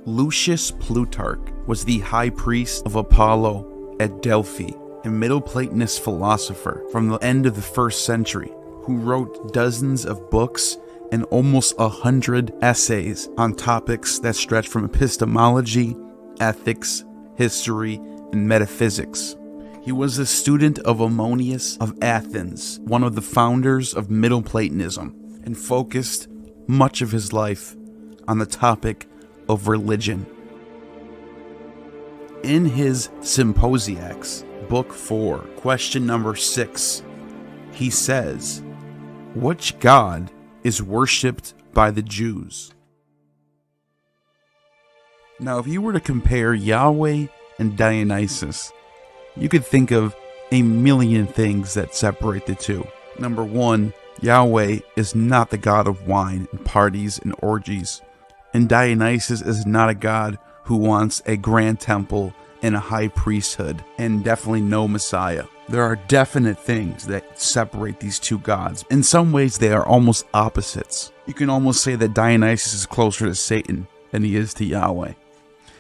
Lucius Plutarch was the high priest of Apollo at Delphi, a Middle Platonist philosopher from the end of the 1st century, who wrote dozens of books and almost 100 essays on topics that stretch from epistemology, ethics, history, and metaphysics. He was a student of Ammonius of Athens, one of the founders of Middle Platonism, and focused much of his life on the topic of religion. In his Symposiacs, Book 4, question number 6, he says, "Which god is worshipped by the Jews?" Now, if you were to compare Yahweh and Dionysus, you could think of a million things that separate the two. Number one, Yahweh is not the god of wine and parties and orgies, and Dionysus is not a god who wants a grand temple and a high priesthood, and definitely no Messiah. There are definite things that separate these two gods. In some ways, they are almost opposites. You can almost say that Dionysus is closer to Satan than he is to Yahweh.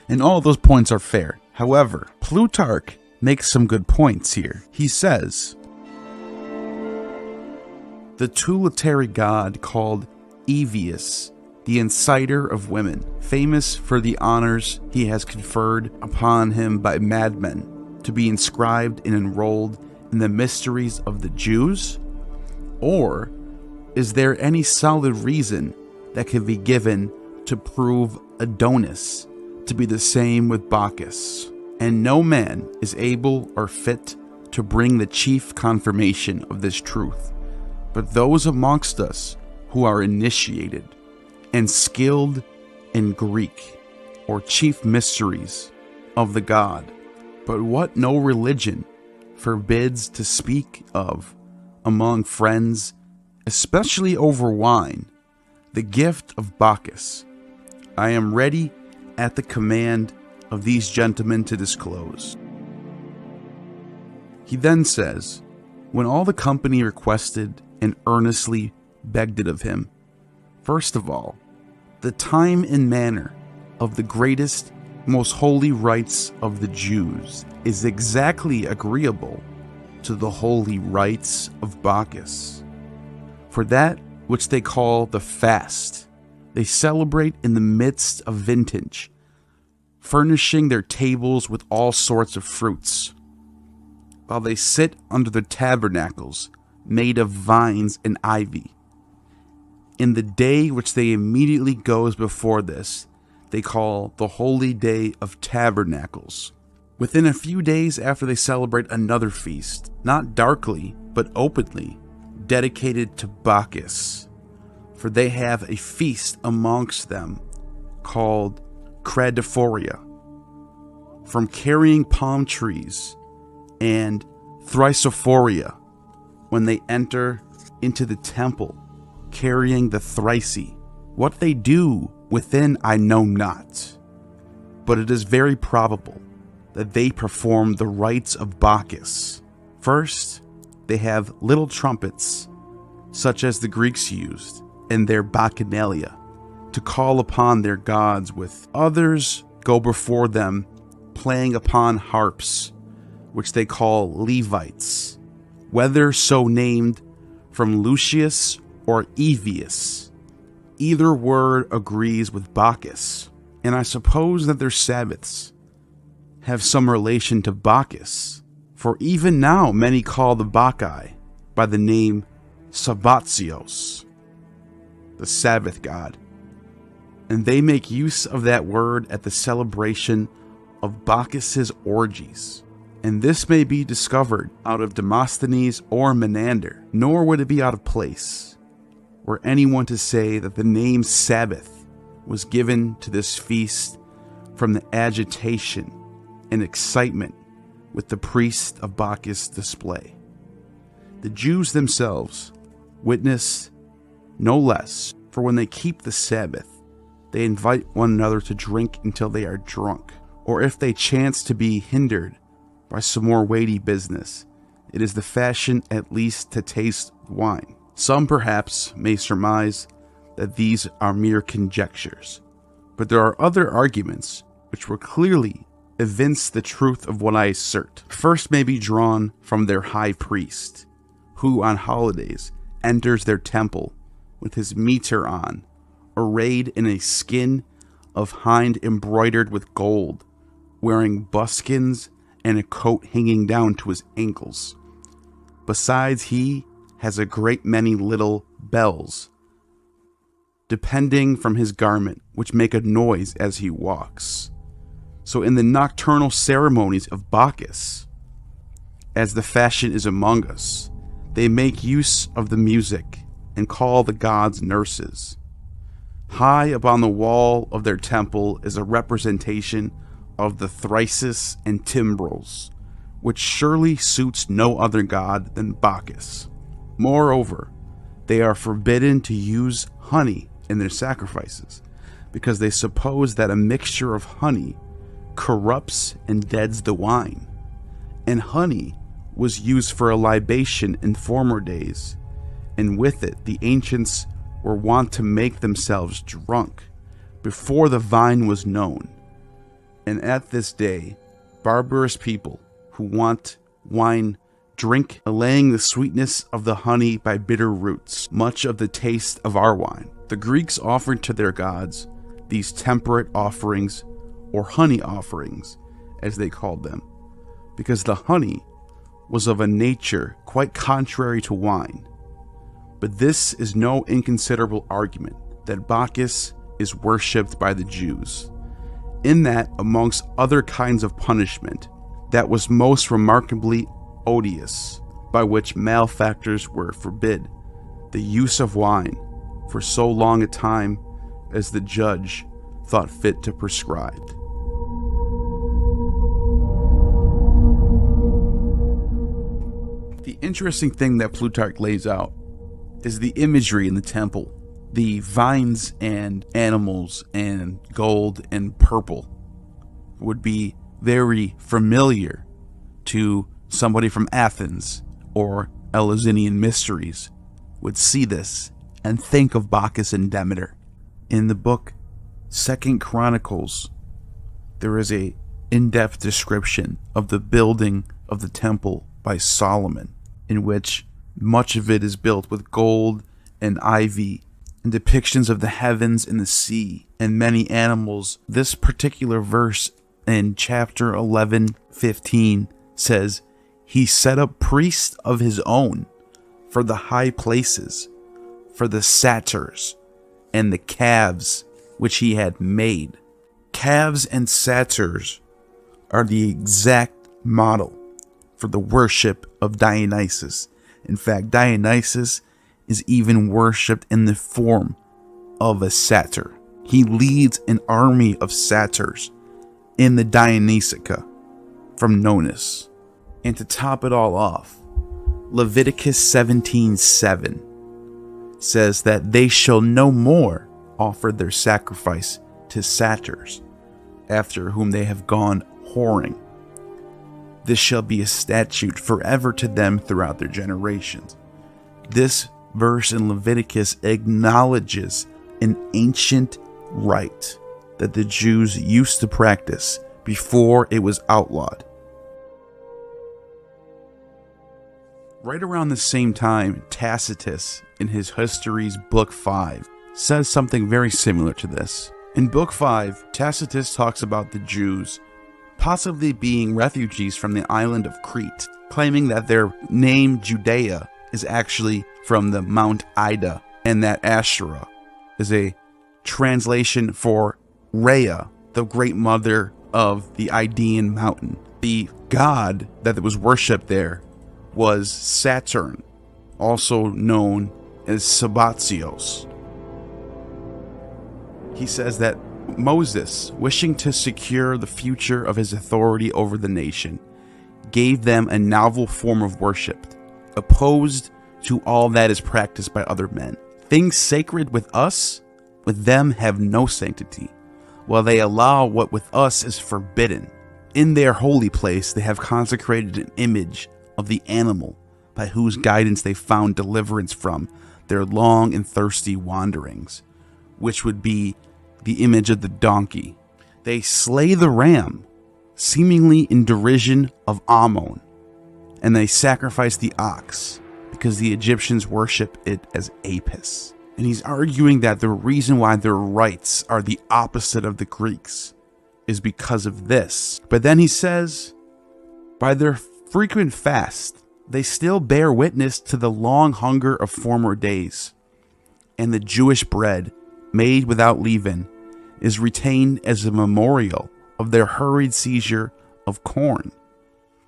And all of those points are fair. However, Plutarch makes some good points here. He says, the tutelary god called Evius, the inciter of women, famous for the honors he has conferred upon him by madmen, to be inscribed and enrolled in the mysteries of the Jews? Or is there any solid reason that can be given to prove Adonis to be the same with Bacchus? And no man is able or fit to bring the chief confirmation of this truth, but those amongst us who are initiated and skilled in Greek, or chief mysteries of the God. But what no religion forbids to speak of among friends, especially over wine, the gift of Bacchus, I am ready at the command of these gentlemen to disclose. He then says, when all the company requested and earnestly begged it of him, first of all, the time and manner of the greatest, most holy rites of the Jews is exactly agreeable to the holy rites of Bacchus. For that which they call the fast, they celebrate in the midst of vintage, furnishing their tables with all sorts of fruits, while they sit under the tabernacles made of vines and ivy. In the day which they immediately goes before this, they call the Holy Day of Tabernacles. Within a few days after, they celebrate another feast, not darkly, but openly, dedicated to Bacchus. For they have a feast amongst them called Cradiphoria, from carrying palm trees, and Thrysophoria, when they enter into the temple, carrying the thrice. What they do within I know not, but it is very probable that they perform the rites of Bacchus. First, they have little trumpets, such as the Greeks used in their bacchanalia, to call upon their gods with. Others go before them, playing upon harps, which they call Levites, whether so named from Lucius or Evius. Either word agrees with Bacchus, and I suppose that their Sabbaths have some relation to Bacchus, for even now many call the Bacchae by the name Sabbatios, the Sabbath god, and they make use of that word at the celebration of Bacchus's orgies. And this may be discovered out of Demosthenes or Menander, nor would it be out of place were anyone to say that the name Sabbath was given to this feast from the agitation and excitement with the priest of Bacchus display. The Jews themselves witness no less, for when they keep the Sabbath, they invite one another to drink until they are drunk, or if they chance to be hindered by some more weighty business, it is the fashion at least to taste wine. Some perhaps may surmise that these are mere conjectures, But there are other arguments which will clearly evince the truth of what I assert. First may be drawn from their high priest, who on holidays enters their temple with his mitre on, arrayed in a skin of hind embroidered with gold, wearing buskins and a coat hanging down to his ankles. Besides, he has a great many little bells, depending from his garment, which make a noise as he walks. So in the nocturnal ceremonies of Bacchus, as the fashion is among us, they make use of the music and call the gods nurses. High upon the wall of their temple is a representation of the thyrsus and timbrels, which surely suits no other god than Bacchus. Moreover, they are forbidden to use honey in their sacrifices, because they suppose that a mixture of honey corrupts and deads the wine, and honey was used for a libation in former days, and with it the ancients were wont to make themselves drunk before the vine was known. And at this day, barbarous people who want wine drink, allaying the sweetness of the honey by bitter roots, much of the taste of our wine. The Greeks offered to their gods these temperate offerings, or honey offerings, as they called them, because the honey was of a nature quite contrary to wine. But this is no inconsiderable argument that Bacchus is worshipped by the Jews, in that, amongst other kinds of punishment, that was most remarkably odious, by which malefactors were forbid the use of wine for so long a time as the judge thought fit to prescribe. The interesting thing that Plutarch lays out is the imagery in the temple. The vines and animals and gold and purple would be very familiar to somebody from Athens or Eleusinian mysteries would see this and think of Bacchus and Demeter. In the book 2 Chronicles, there is a in-depth description of the building of the temple by Solomon, in which much of it is built with gold and ivy and depictions of the heavens and the sea and many animals. This particular verse in chapter 11:15 says, "He set up priests of his own for the high places, for the satyrs and the calves which he had made." Calves and satyrs are the exact model for the worship of Dionysus. In fact, Dionysus is even worshipped in the form of a satyr. He leads an army of satyrs in the Dionysica from Nonus. And to top it all off, Leviticus 17:7 says that they shall no more offer their sacrifice to satyrs, after whom they have gone whoring. This shall be a statute forever to them throughout their generations. This verse in Leviticus acknowledges an ancient rite that the Jews used to practice before it was outlawed. Right around the same time, Tacitus, in his Histories Book 5, says something very similar to this. In Book 5, Tacitus talks about the Jews possibly being refugees from the island of Crete, claiming that their name Judea is actually from the Mount Ida, and that Asherah is a translation for Rhea, the great mother of the Idaean mountain. The god that was worshipped there was Saturn, also known as Sabazios. He says that Moses, wishing to secure the future of his authority over the nation, gave them a novel form of worship, opposed to all that is practiced by other men. Things sacred with us, with them have no sanctity, while they allow what with us is forbidden. In their holy place they have consecrated an image of the animal by whose guidance they found deliverance from their long and thirsty wanderings, which would be the image of the donkey. They slay the ram, seemingly in derision of Ammon, and they sacrifice the ox because the Egyptians worship it as Apis. And he's arguing that the reason why their rites are the opposite of the Greeks is because of this. But then he says, by their frequent fast, they still bear witness to the long hunger of former days, and the Jewish bread, made without leaven, is retained as a memorial of their hurried seizure of corn.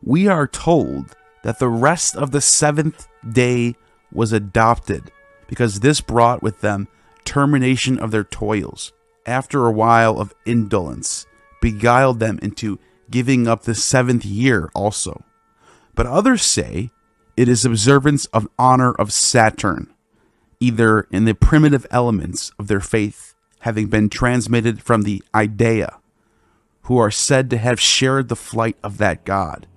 We are told that the rest of the seventh day was adopted, because this brought with them termination of their toils, after a while of indolence, beguiled them into giving up the seventh year also. But others say it is observance of honor of Saturn, either in the primitive elements of their faith having been transmitted from the Idea, who are said to have shared the flight of that god,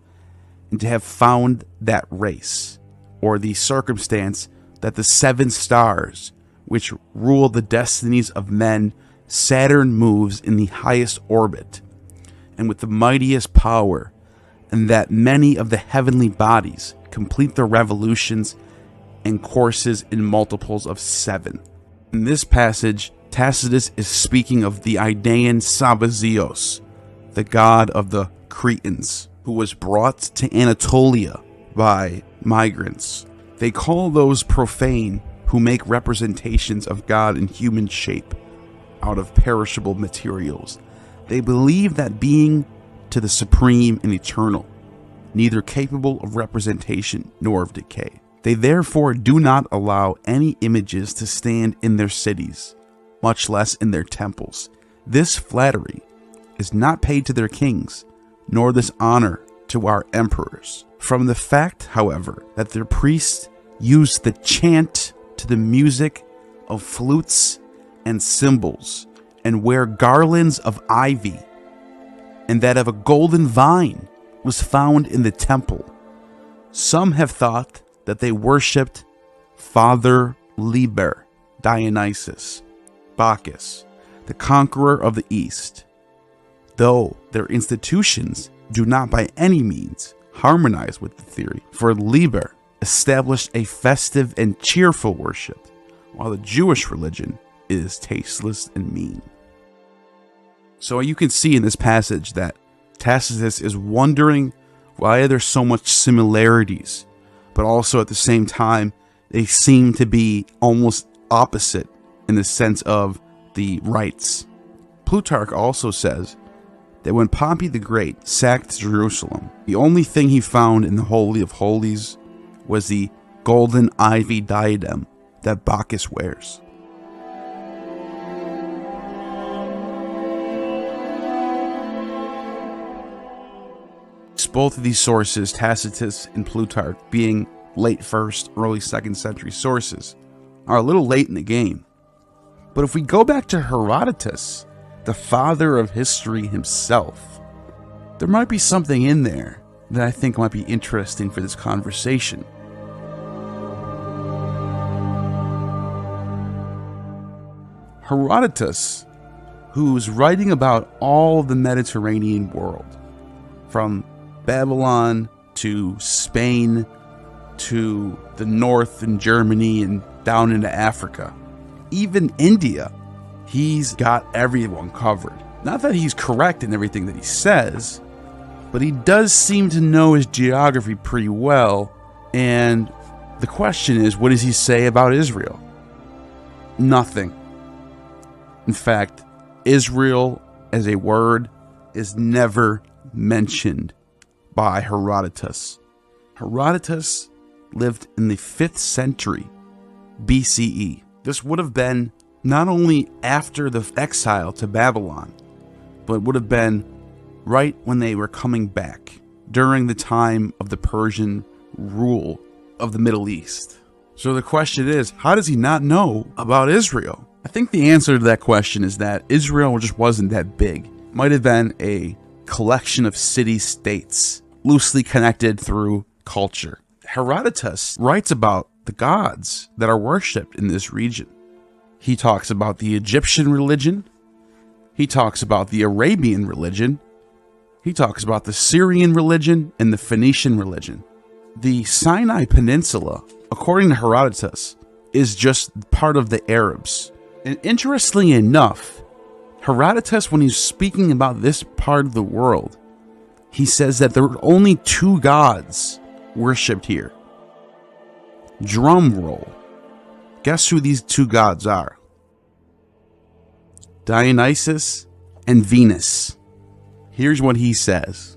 and to have found that race, or the circumstance that the 7 stars, which rule the destinies of men, Saturn moves in the highest orbit, and with the mightiest power, and that many of the heavenly bodies complete their revolutions and courses in multiples of 7. In this passage, Tacitus is speaking of the Idaean Sabazios, the god of the Cretans, who was brought to Anatolia by migrants. They call those profane who make representations of God in human shape out of perishable materials. They believe that being to the supreme and eternal, neither capable of representation nor of decay. They therefore do not allow any images to stand in their cities, much less in their temples. This flattery is not paid to their kings, nor this honor to our emperors. From the fact, however, that their priests use the chant to the music of flutes and cymbals, and wear garlands of ivy, and that of a golden vine was found in the temple, some have thought that they worshipped Father Liber, Dionysus, Bacchus, the conqueror of the East, though their institutions do not by any means harmonize with the theory, for Liber established a festive and cheerful worship, while the Jewish religion is tasteless and mean. So you can see in this passage that Tacitus is wondering why there's so much similarities, but also at the same time, they seem to be almost opposite in the sense of the rites. Plutarch also says that when Pompey the Great sacked Jerusalem, the only thing he found in the Holy of Holies was the golden ivy diadem that Bacchus wears. Both of these sources, Tacitus and Plutarch, being late 1st, early 2nd century sources, are a little late in the game. But if we go back to Herodotus, the father of history himself, there might be something in there that I think might be interesting for this conversation. Herodotus, who's writing about all the Mediterranean world, from Babylon to Spain to the north in Germany and down into Africa, even India, he's got everyone covered. Not that he's correct in everything that he says, but he does seem to know his geography pretty well. And the question is, what does he say about Israel? Nothing. In fact, Israel as a word is never mentioned by Herodotus. Herodotus lived in the 5th century BCE. This would have been not only after the exile to Babylon, but would have been right when they were coming back, during the time of the Persian rule of the Middle East. So the question is, how does he not know about Israel? I think the answer to that question is that Israel just wasn't that big. It might have been a collection of city-states, loosely connected through culture. Herodotus writes about the gods that are worshipped in this region. He talks about the Egyptian religion, He talks about the Arabian religion. He talks about the Syrian religion and the Phoenician religion. The Sinai Peninsula, according to Herodotus, is just part of the Arabs. And interestingly enough, Herodotus, when he's speaking about this part of the world, he says that there were only two gods worshipped here. Drum roll. Guess who these two gods are? Dionysus and Venus. Here's what he says.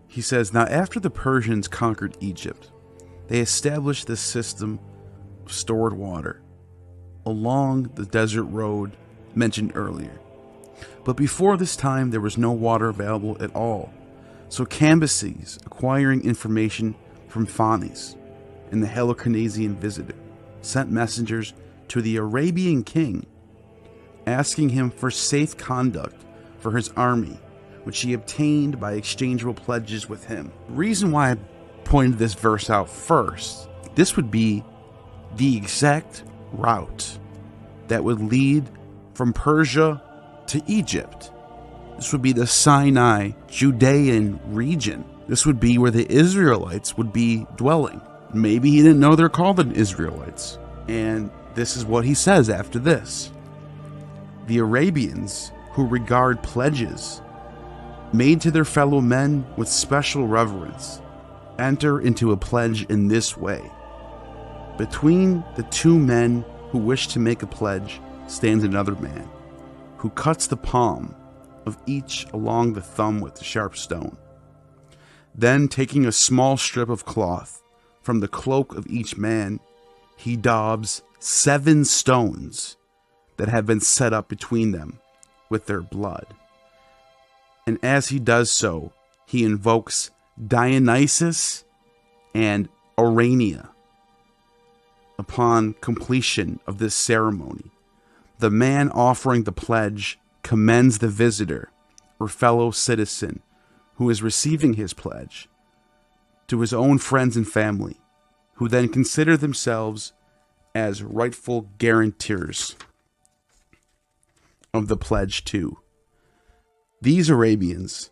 He says, now after the Persians conquered Egypt, they established this system of stored water along the desert road mentioned earlier. But before this time, there was no water available at all. So Cambyses, acquiring information from Phanes and the Helicarnassian visitor, sent messengers to the Arabian king, asking him for safe conduct for his army, which he obtained by exchangeable pledges with him. The reason why I pointed this verse out first, this would be the exact route that would lead from Persia to Egypt. This would be the Sinai Judean region. This would be where the Israelites would be dwelling. Maybe he didn't know they're called the Israelites. And this is what he says after this. The Arabians, who regard pledges made to their fellow men with special reverence, enter into a pledge in this way. Between the two men who wish to make a pledge stands another man, who cuts the palm of each along the thumb with a sharp stone. Then, taking a small strip of cloth from the cloak of each man, he daubs 7 stones that have been set up between them with their blood. And as he does so, he invokes Dionysus and Urania. Upon completion of this ceremony, the man offering the pledge commends the visitor or fellow citizen who is receiving his pledge to his own friends and family, who then consider themselves as rightful guarantors of the pledge too. These Arabians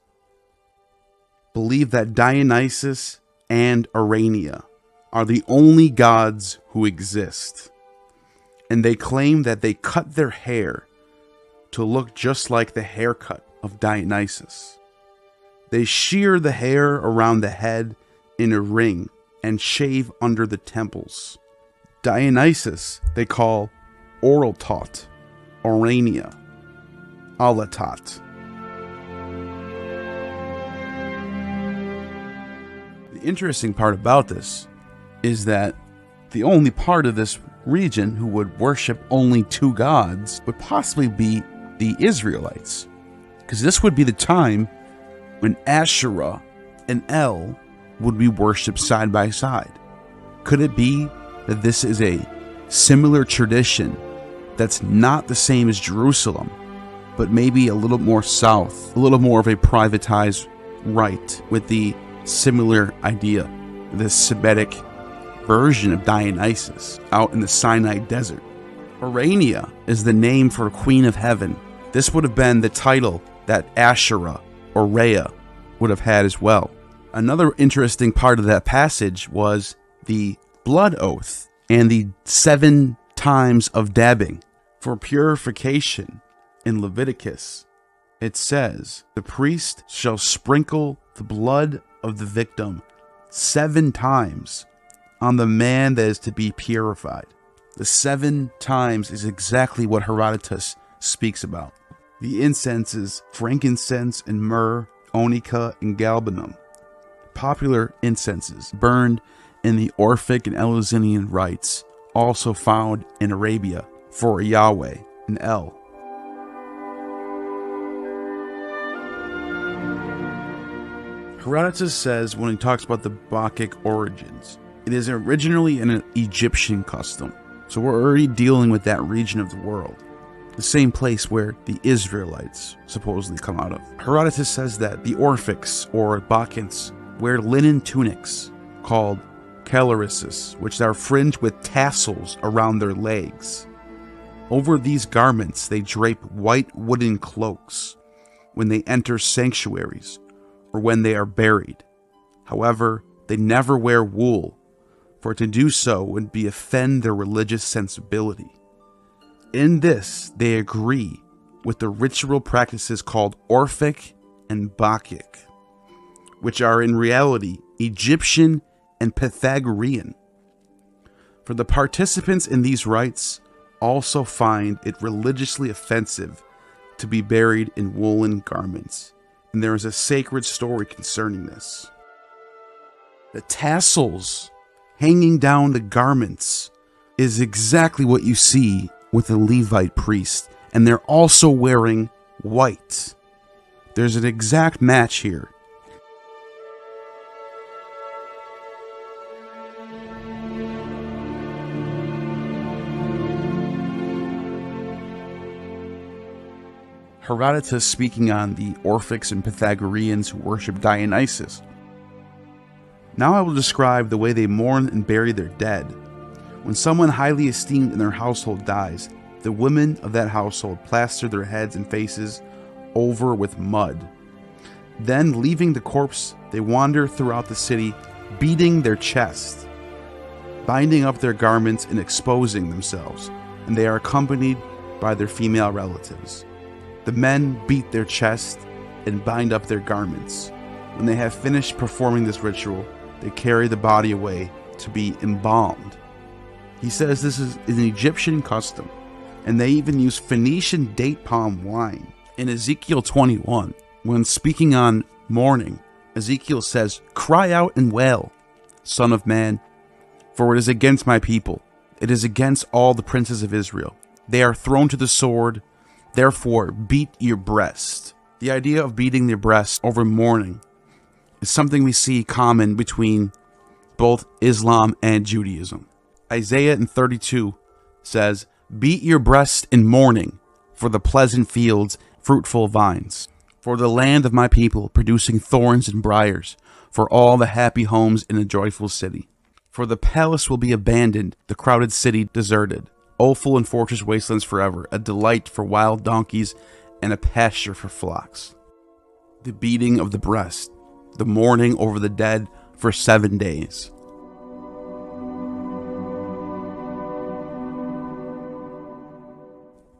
believe that Dionysus and Urania are the only gods who exist, and they claim that they cut their hair to look just like the haircut of Dionysus. They shear the hair around the head in a ring and shave under the temples. Dionysus they call Oraltot, Urania, Alatot. The interesting part about this is that the only part of this region who would worship only two gods would possibly be the Israelites, because this would be the time when Asherah and El would be worshipped side by side. Could it be that this is a similar tradition that's not the same as Jerusalem, but maybe a little more south, a little more of a privatized rite with the similar idea, the Semitic version of Dionysus out in the Sinai desert? Urania is the name for Queen of Heaven. This would have been the title that Asherah or Rhea would have had as well. Another interesting part of that passage was the blood oath and the 7 times of dabbing for purification. In Leviticus, it says, the priest shall sprinkle the blood of the victim 7 times on the man that is to be purified. The 7 times is exactly what Herodotus speaks about. The incenses, frankincense and myrrh, onycha and galbanum, popular incenses burned in the Orphic and Eleusinian rites, also found in Arabia for Yahweh and El. Herodotus says when he talks about the Bacchic origins, it is originally an Egyptian custom. So we're already dealing with that region of the world, the same place where the Israelites supposedly come out of. Herodotus says that the Orphics or Bacchants wear linen tunics called calarises, which are fringed with tassels around their legs. Over these garments they drape white wooden cloaks when they enter sanctuaries or when they are buried. However, they never wear wool, for to do so would be offend their religious sensibility. In this, they agree with the ritual practices called Orphic and Bacchic, which are in reality Egyptian and Pythagorean. For the participants in these rites also find it religiously offensive to be buried in woolen garments, and there is a sacred story concerning this. The tassels hanging down the garments is exactly what you see with a Levite priest, and they're also wearing white. There's an exact match here. Herodotus speaking on the Orphics and Pythagoreans who worship Dionysus. Now I will describe the way they mourn and bury their dead. When someone highly esteemed in their household dies, the women of that household plaster their heads and faces over with mud. Then, leaving the corpse, they wander throughout the city, beating their chest, binding up their garments and exposing themselves, and they are accompanied by their female relatives. The men beat their chest and bind up their garments. When they have finished performing this ritual, they carry the body away to be embalmed. He says this is an Egyptian custom, and they even use Phoenician date palm wine. In Ezekiel 21, when speaking on mourning, Ezekiel says, "Cry out and wail, Son of man, for it is against my people. It is against all the princes of Israel. They are thrown to the sword. Therefore, beat your breast." The idea of beating their breast over mourning is something we see common between both Islam and Judaism. Isaiah in 32 says, "Beat your breast in mourning for the pleasant fields, fruitful vines, for the land of my people producing thorns and briars, for all the happy homes in a joyful city. For the palace will be abandoned, the crowded city deserted. Offal and fortress wastelands forever, a delight for wild donkeys and a pasture for flocks." The beating of the breast, the mourning over the dead for 7 days.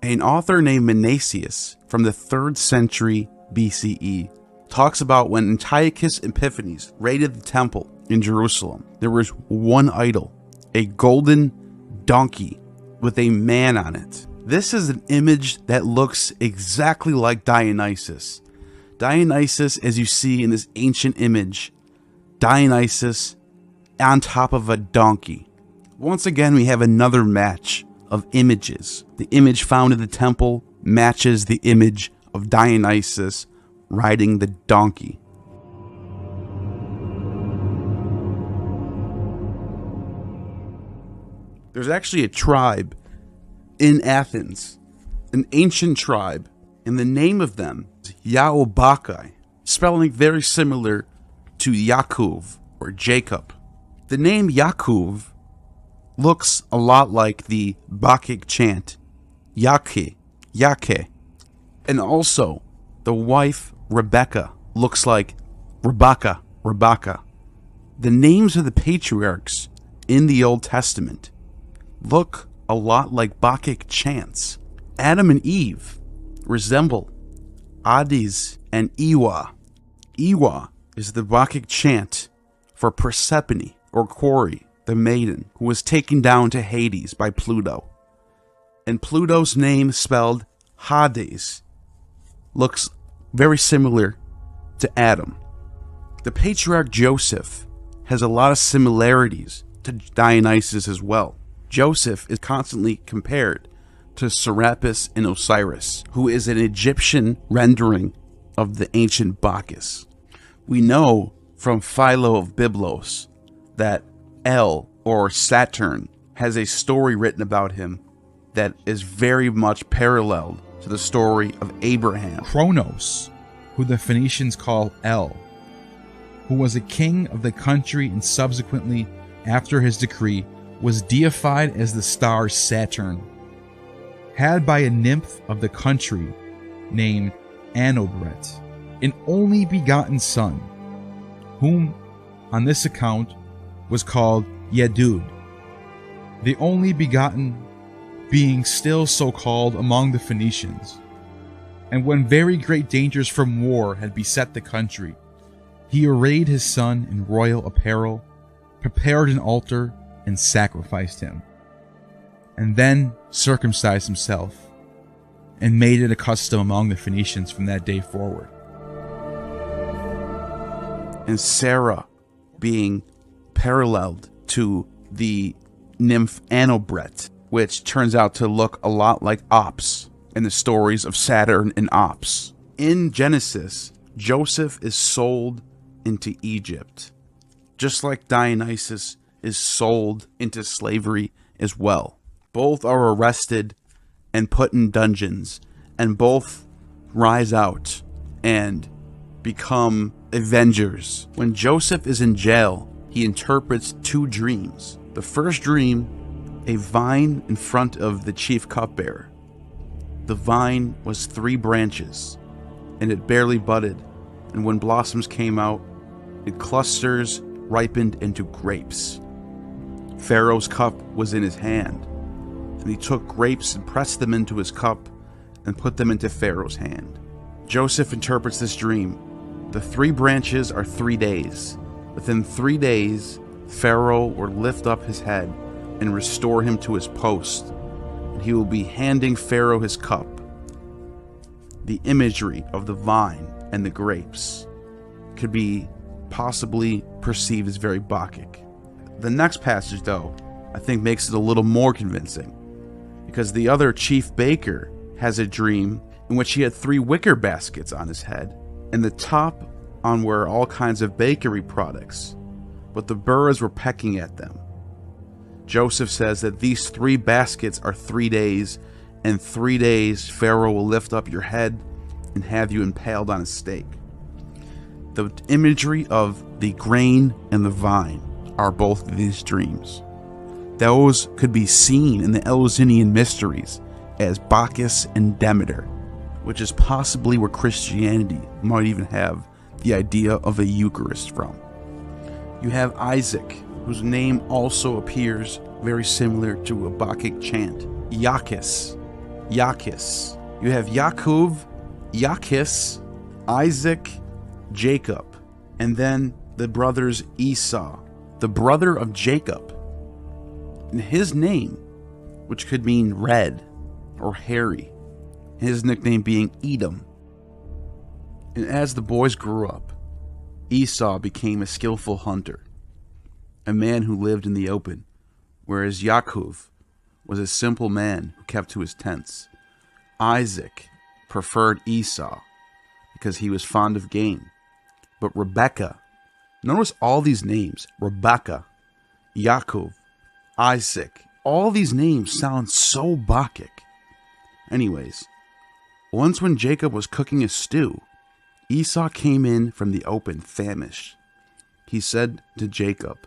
An author named Menaceus from the 3rd century BCE talks about when Antiochus Epiphanes raided the temple in Jerusalem. There was one idol, a golden donkey with a man on it. This is an image that looks exactly like Dionysus. Dionysus, as you see in this ancient image, Dionysus on top of a donkey. Once again, we have another match of images. The image found in the temple matches the image of Dionysus riding the donkey. There's actually a tribe in Athens, an ancient tribe, and the name of them is Yaobakai, spelling very similar to Yaakov or Jacob. The name Yaakov looks a lot like the Bacchic chant, Yake, Yake. And also, the wife Rebecca looks like Rebecca, Rebecca. The names of the patriarchs in the Old Testament look a lot like Bacchic chants. Adam and Eve resemble Hades and Iwa. Iwa is the Bacchic chant for Persephone, or Cori, the maiden, who was taken down to Hades by Pluto. And Pluto's name, spelled Hades, looks very similar to Adam. The patriarch Joseph has a lot of similarities to Dionysus as well. Joseph is constantly compared to Serapis and Osiris, who is an Egyptian rendering of the ancient Bacchus. We know from Philo of Byblos that El, or Saturn, has a story written about him that is very much paralleled to the story of Abraham. Kronos, who the Phoenicians call El, who was a king of the country and subsequently, after his decree, was deified as the star Saturn, had by a nymph of the country named Anobret, an only begotten son, whom on this account was called Yedud, the only begotten being still so called among the Phoenicians. And when very great dangers from war had beset the country, he arrayed his son in royal apparel, prepared an altar, and sacrificed him, and then circumcised himself, and made it a custom among the Phoenicians from that day forward. And Sarah being paralleled to the nymph Anobret, which turns out to look a lot like Ops in the stories of Saturn and Ops. In Genesis, Joseph is sold into Egypt, just like Dionysus is sold into slavery as well. Both are arrested and put in dungeons, and both rise out and become avengers. When Joseph is in jail, he interprets two dreams. The first dream, a vine in front of the chief cupbearer. The vine was 3 branches, and it barely budded, and when blossoms came out, it clusters ripened into grapes. Pharaoh's cup was in his hand, and he took grapes and pressed them into his cup and put them into Pharaoh's hand. Joseph interprets this dream. The 3 branches are 3 days. Within 3 days, Pharaoh will lift up his head and restore him to his post, and he will be handing Pharaoh his cup. The imagery of the vine and the grapes could be possibly perceived as very Bacchic. The next passage, though, I think makes it a little more convincing, because the other chief baker has a dream in which he had 3 wicker baskets on his head, and the top on were all kinds of bakery products, but the birds were pecking at them. Joseph says that these 3 baskets are 3 days, and 3 days Pharaoh will lift up your head and have you impaled on a stake. The imagery of the grain and the vine are both of these dreams. Those could be seen in the Eleusinian mysteries as Bacchus and Demeter, which is possibly where Christianity might even have the idea of a Eucharist from. You have Isaac, whose name also appears very similar to a Bacchic chant. Yachis. You have Yaakov, Yachis, Isaac, Jacob, and then the brothers Esau, the brother of Jacob. And his name, which could mean red or hairy, his nickname being Edom. And as the boys grew up, Esau became a skillful hunter, a man who lived in the open, whereas Yaakov was a simple man who kept to his tents. Isaac preferred Esau because he was fond of game. But Rebekah, notice all these names, Rebekah, Yaakov, Isaac, all these names sound so Bacchic. Anyways, once when Jacob was cooking a stew, Esau came in from the open famished. He said to Jacob,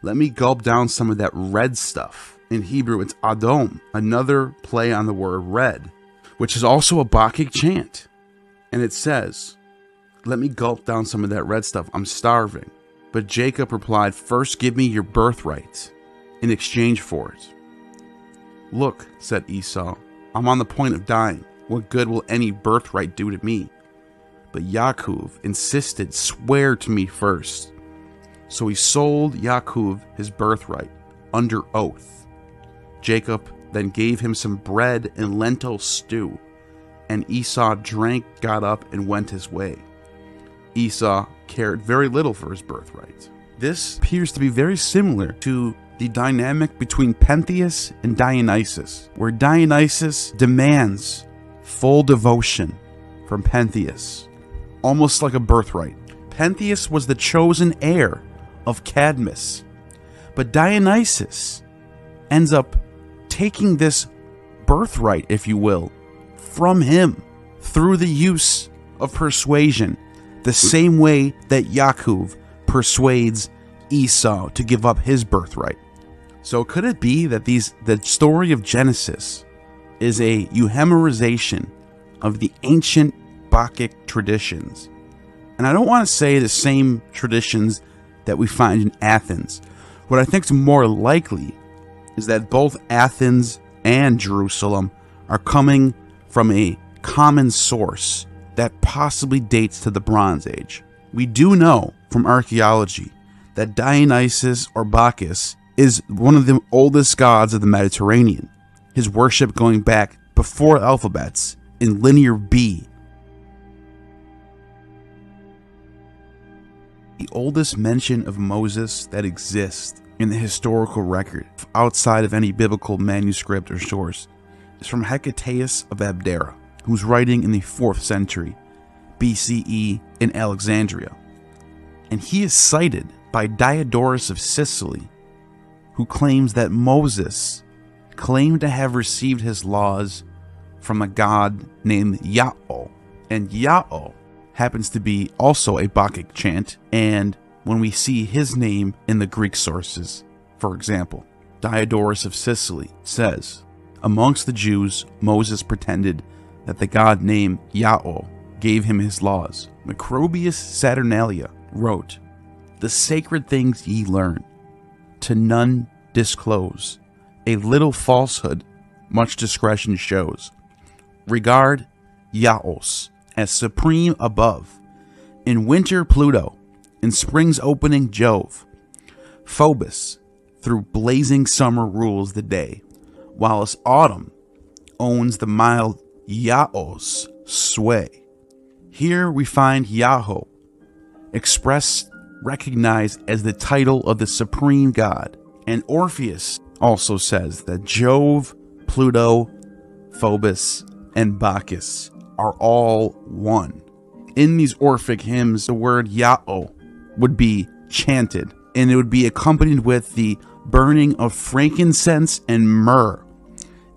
"Let me gulp down some of that red stuff." In Hebrew, it's Adom, another play on the word red, which is also a Bacchic chant. And it says, "Let me gulp down some of that red stuff. I'm starving." But Jacob replied, "First give me your birthright in exchange for it." "Look," said Esau, "I'm on the point of dying. What good will any birthright do to me?" But Yaakov insisted, "Swear to me first." So he sold Yaakov his birthright under oath. Jacob then gave him some bread and lentil stew, and Esau drank, got up, and went his way. Esau cared very little for his birthright. This appears to be very similar to the dynamic between Pentheus and Dionysus, where Dionysus demands full devotion from Pentheus, almost like a birthright. Pentheus was the chosen heir of Cadmus, but Dionysus ends up taking this birthright, if you will, from him through the use of persuasion, the same way that Yaakov persuades Esau to give up his birthright. So could it be that the story of Genesis is a euhemerization of the ancient Bacchic traditions. And I don't want to say the same traditions that we find in Athens. What I think is more likely is that both Athens and Jerusalem are coming from a common source that possibly dates to the Bronze Age. We do know from archaeology that Dionysus or Bacchus is one of the oldest gods of the Mediterranean, his worship going back before alphabets in Linear B. The oldest mention of Moses that exists in the historical record, outside of any biblical manuscript or source, is from Herodotus of Abdera, who's writing in the 4th century BCE in Alexandria. And he is cited by Diodorus of Sicily, who claims that Moses claimed to have received his laws from a god named Yahweh. And Yahweh happens to be also a Bacchic chant, and when we see his name in the Greek sources, for example, Diodorus of Sicily says, amongst the Jews, Moses pretended that the god named Yahweh gave him his laws. Macrobius Saturnalia wrote, "The sacred things ye learn, to none disclose. A little falsehood, much discretion shows. Regard Yaos as supreme above. In winter Pluto, in spring's opening Jove. Phobos through blazing summer rules the day, whilst autumn owns the mild Yaos sway." Here we find Yahweh expressed, recognized as the title of the supreme god. And Orpheus also says that Jove, Pluto, Phobos, and Bacchus are all one. In these Orphic hymns, the word Yahweh would be chanted, and it would be accompanied with the burning of frankincense and myrrh,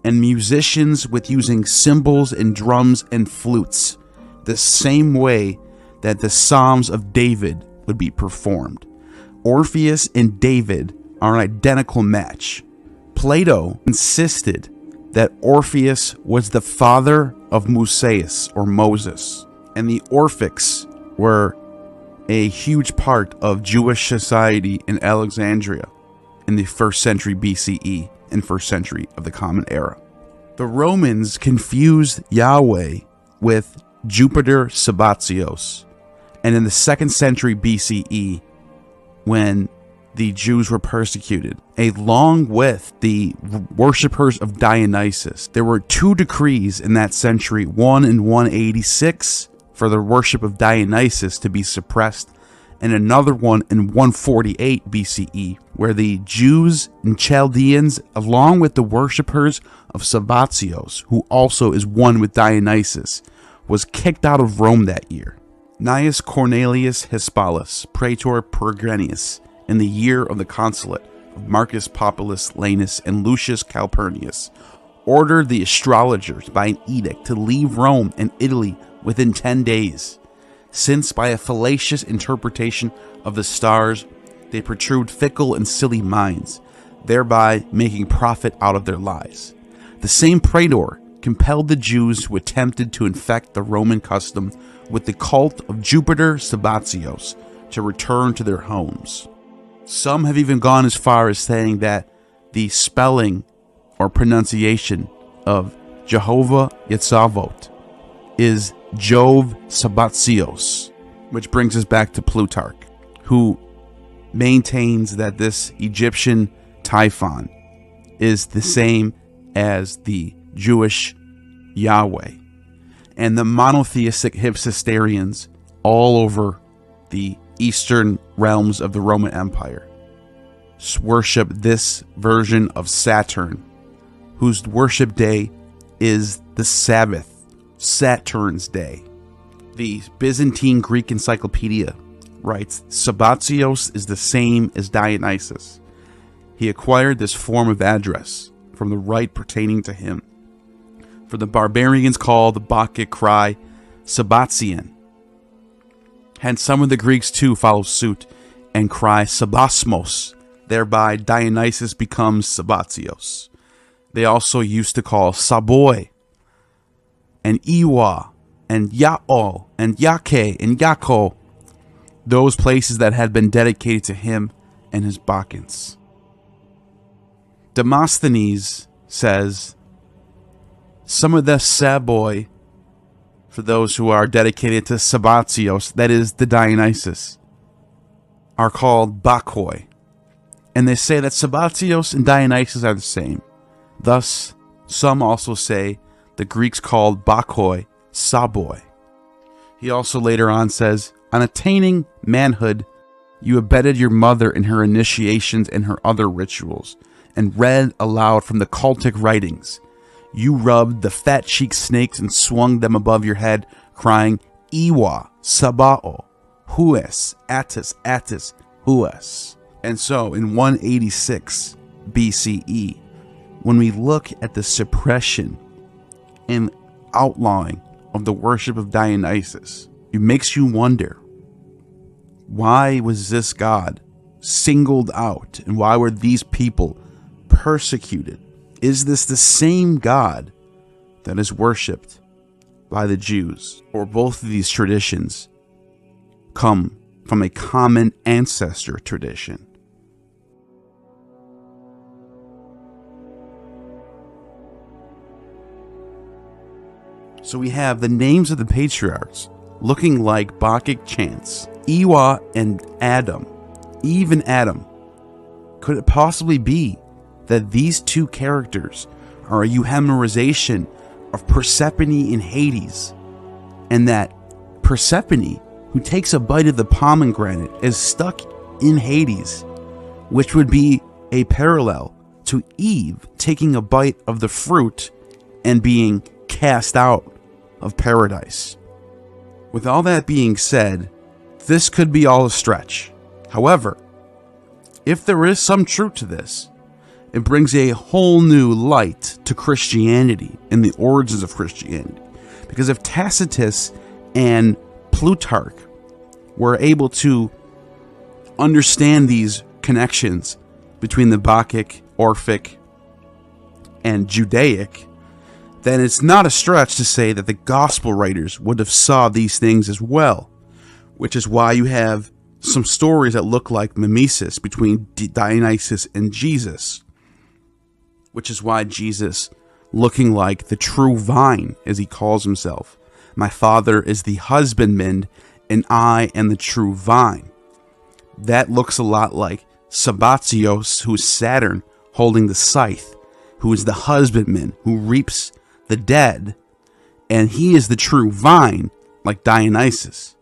and musicians with using cymbals and drums and flutes, the same way that the Psalms of David would be performed. Orpheus and David are an identical match. Plato insisted that Orpheus was the father of Musaeus or Moses, and the Orphics were a huge part of Jewish society in Alexandria in the 1st century BCE and 1st century of the Common Era. The Romans confused Yahweh with Jupiter Sabazios, and in the 2nd century BCE, when the Jews were persecuted, along with the worshippers of Dionysus, there were 2 decrees in that century, one in 186 for the worship of Dionysus to be suppressed, and another one in 148 BCE, where the Jews and Chaldeans, along with the worshippers of Sabazios, who also is one with Dionysus, was kicked out of Rome that year. Gnaeus Cornelius Hispalis, Praetor Peregrinus, in the year of the consulate of Marcus Populus Lanus and Lucius Calpurnius, ordered the astrologers by an edict to leave Rome and Italy within 10 days, since by a fallacious interpretation of the stars they protrude fickle and silly minds, thereby making profit out of their lives. The same praetor compelled the Jews who attempted to infect the Roman custom with the cult of Jupiter Sabazios to return to their homes. Some have even gone as far as saying that the spelling or pronunciation of Jehovah Yetzavot is Jove Sabazios, which brings us back to Plutarch, who maintains that this Egyptian Typhon is the same as the Jewish Yahweh, and the monotheistic Hypsisterians all over the eastern realms of the Roman Empire worship this version of Saturn, whose worship day is the Sabbath, Saturn's day. The Byzantine Greek Encyclopedia writes, Sabazios is the same as Dionysus. He acquired this form of address from the rite pertaining to him. For the barbarians call the Bacchic cry Sabazian. Hence some of the Greeks too follow suit and cry Sabasmos. Thereby Dionysus becomes Sabazios. They also used to call Saboy and Iwa and Ya'o and Yake and Yako those places that had been dedicated to him and his Bacchants. Demosthenes says some of the Saboy, for those who are dedicated to Sabbatios, that is the Dionysus, are called Bacchoi. And they say that Sabbatios and Dionysus are the same. Thus, some also say the Greeks called Bacchoi Saboi. He also later on says, on attaining manhood, you abetted your mother in her initiations and her other rituals, and read aloud from the cultic writings. You rubbed the fat-cheeked snakes and swung them above your head, crying, Iwa, Sabao, Hues, Attis, Hues. And so, in 186 BCE, when we look at the suppression and outlawing of the worship of Dionysus, it makes you wonder, why was this god singled out, and why were these people persecuted? Is this the same god that is worshipped by the Jews? Or both of these traditions come from a common ancestor tradition? So we have the names of the patriarchs looking like Bacchic chants. Iwa and Adam, Eve and Adam. Could it possibly be that these two characters are a euhemerization of Persephone in Hades, and that Persephone, who takes a bite of the pomegranate, is stuck in Hades, which would be a parallel to Eve taking a bite of the fruit and being cast out of paradise? With all that being said, this could be all a stretch. However, if there is some truth to this, it brings a whole new light to Christianity and the origins of Christianity. Because if Tacitus and Plutarch were able to understand these connections between the Bacchic, Orphic, and Judaic, then it's not a stretch to say that the gospel writers would have saw these things as well, which is why you have some stories that look like mimesis between Dionysus and Jesus, which is why Jesus, looking like the true vine, as he calls himself, my Father is the husbandman, and I am the true vine. That looks a lot like Sabbatios, who is Saturn holding the scythe, who is the husbandman who reaps the dead, and he is the true vine, like Dionysus.